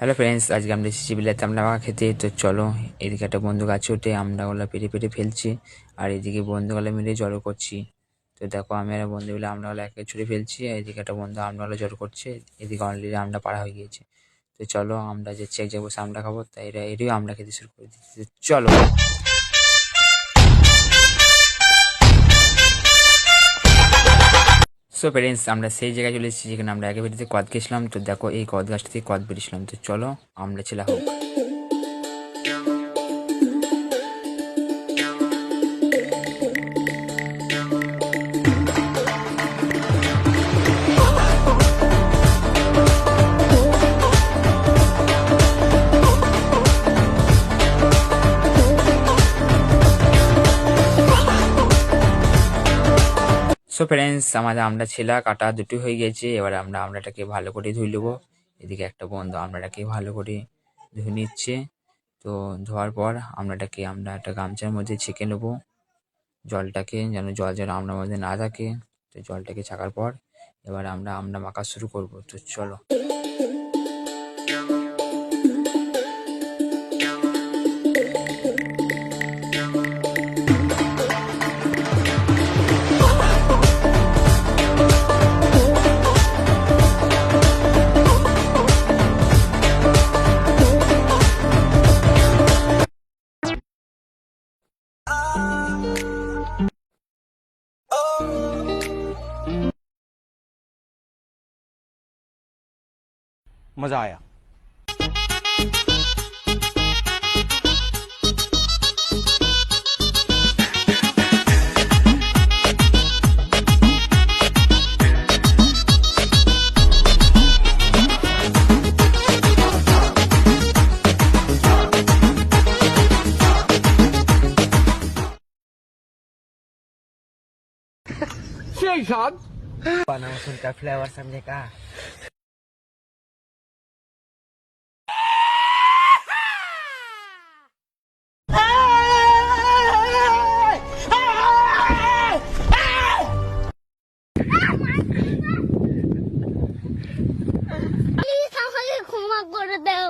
Hello friends, আজকে আমরা এসেছি বিলাতে আমরা মাখা খেতে। তো চলো, এদিকে একটা বন্ধু গাছে ওঠে, আমড়াগুলো পেরে পেরে ফেলছি, আর এদিকে বন্ধুগুলো মিলে জড়ো করছি। তো দেখো, আমি আর বন্ধু মিলে আমড়াগুলো একে ছুঁড়ে ফেলছি, আর এদিকে একটা বন্ধু আমড়াগুলো জড়ো করছে। এদিকে অলরেডি আমড়া পাড়া হয়ে গিয়েছে। তো চলো, আমরা যাচ্ছি এক জায়গায় বসে আমড়া খাবো, তাই এটাও আমড়া খেতে শুরু করে দিচ্ছি। চলো। সো ফ্রেন্ডস, আমরা সেই জায়গায় চলে এসেছি যেখানে আমরা একে বেরিতে কদ গেছিলাম। তো দেখো, এই কদ গাছটা থেকে কদ বেরিয়েছিলাম। তো চলো, আমরা ছেলা হোক। সো ফ্রেন্ডস, আমাদের আমরা ছেলা কাটা দুটো হয়ে গেছে। এবার আমরা আমড়াটাকে ভালো করে ধুই নেবো। এদিকে একটা বন্ধু আমড়াটাকে ভালো করে ধুয়ে নিচ্ছে। তো ধোয়ার পর আমড়াটাকে আমরা একটা গামছার মধ্যে ছেঁকে নেবো জলটাকে, যেন আমড়ার মধ্যে না থাকে। তো জলটাকে ছাকার পর এবার আমরা আমড়া মাখা শুরু করব। তো চলো। मजा आया। Paano masunta flower sa mga ka? Please আমাকে ক্ষমা করে দাও।